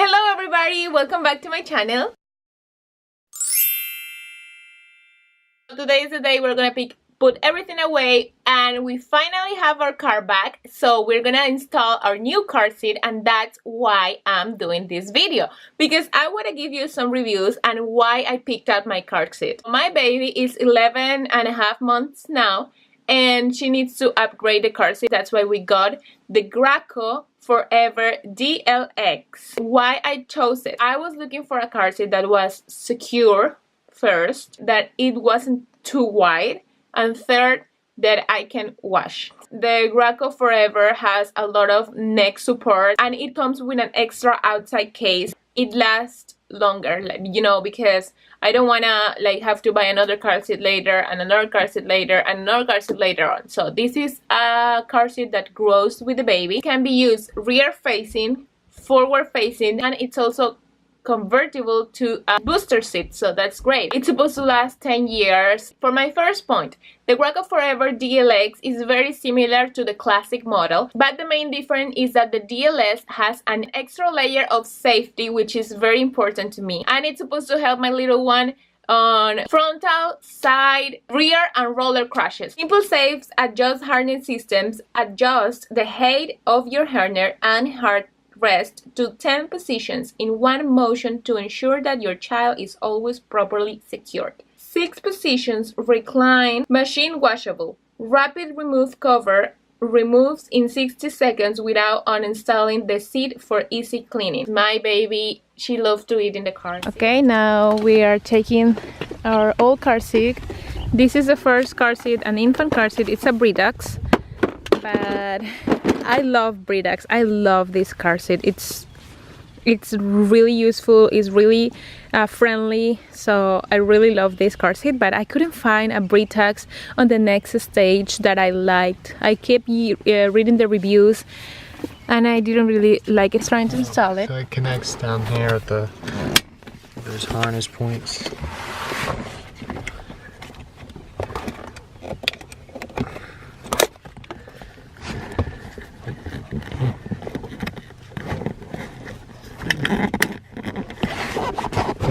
Hello everybody, welcome back to my channel. Today is the day we're gonna put everything away and we finally have our car back, so we're gonna install our new car seat, and that's why I'm doing this video, because I want to give you some reviews and why I picked out my car seat. My baby is 11 and a half months now and she needs to upgrade the car seat. That's why we got the Graco 4Ever Dlx. Why I chose it? I was looking for a car seat that was secure first, that it wasn't too wide, and third, that I can wash. The Graco 4Ever has a lot of neck support and it comes with an extra outside case. It lasts longer, because I don't wanna have to buy another car seat later and another car seat later and another car seat later on. So this is a car seat that grows with the baby. It can be used rear facing, forward facing, and it's also convertible to a booster seat, so that's great. It's supposed to last 10 years. For my first point, the Graco 4Ever Dlx is very similar to the classic model, but the main difference is that the DLS has an extra layer of safety, which is very important to me, and it's supposed to help my little one on frontal, side, rear, and roller crashes. Simple Safe's adjust harness systems adjust the height of your harness and heart rest to 10 positions in one motion to ensure that your child is always properly secured. 6 positions recline, machine washable. Rapid remove cover removes in 60 seconds without uninstalling the seat for easy cleaning. My baby, she loves to eat in the car seat. Okay, now we are taking our old car seat. This is the first car seat, an infant car seat. It's a Bridux, but I love Bridux. I love this car seat. It's really useful. It's really friendly. So I really love this car seat. But I couldn't find a Bridux on the next stage that I liked. I kept reading the reviews, and I didn't really like it. Trying to install it. So it connects down here at those harness points.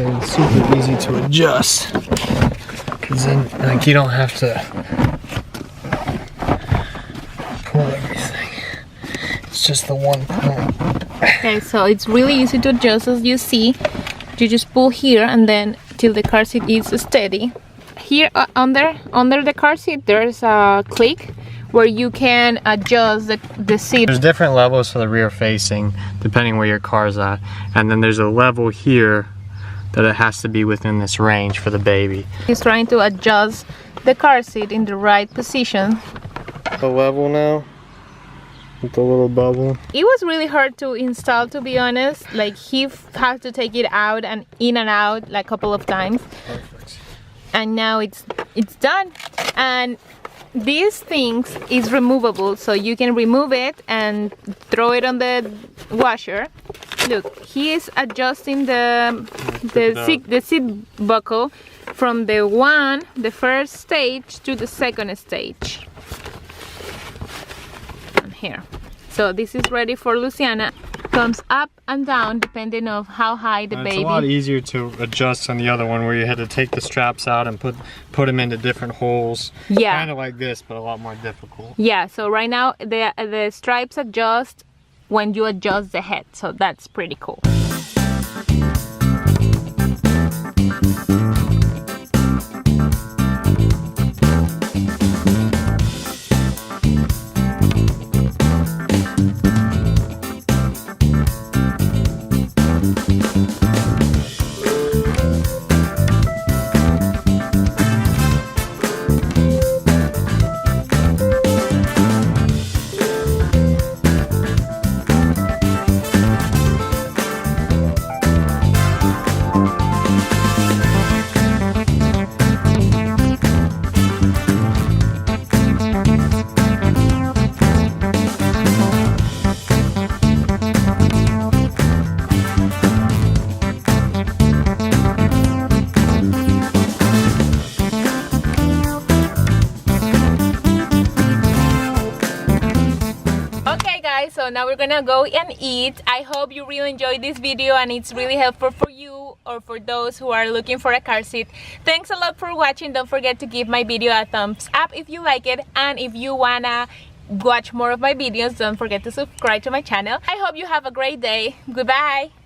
It's super easy to adjust, because then you don't have to pull everything. It's just the one point. Okay, so it's really easy to adjust. As you see, you just pull here and then till the car seat is steady. Here under the car seat there's a click where you can adjust the seat. There's different levels for the rear facing depending where your car's at, and then there's a level here that it has to be within this range for the baby. He's trying to adjust the car seat in the right position. The level now with the little bubble. It was really hard to install, to be honest. He had to take it out and in and out a couple of times. Perfect. And now it's done. And these things is removable, so you can remove it and throw it on the washer. Look, he is adjusting the seat buckle from the first stage to the second stage. And here. So this is ready for Luciana. Comes up and down depending on how high the baby. It's a lot easier to adjust on the other one, where you had to take the straps out and put them into different holes. Yeah. Kind of like this, but a lot more difficult. Yeah, so right now the stripes adjust when you adjust the head, so that's pretty cool. so now we're gonna go and eat. I hope you really enjoyed this video and it's really helpful for you or for those who are looking for a car seat. Thanks a lot for watching. Don't forget to give my video a thumbs up if you like it, and if you wanna watch more of my videos, don't forget to subscribe to my channel. I hope you have a great day. Goodbye.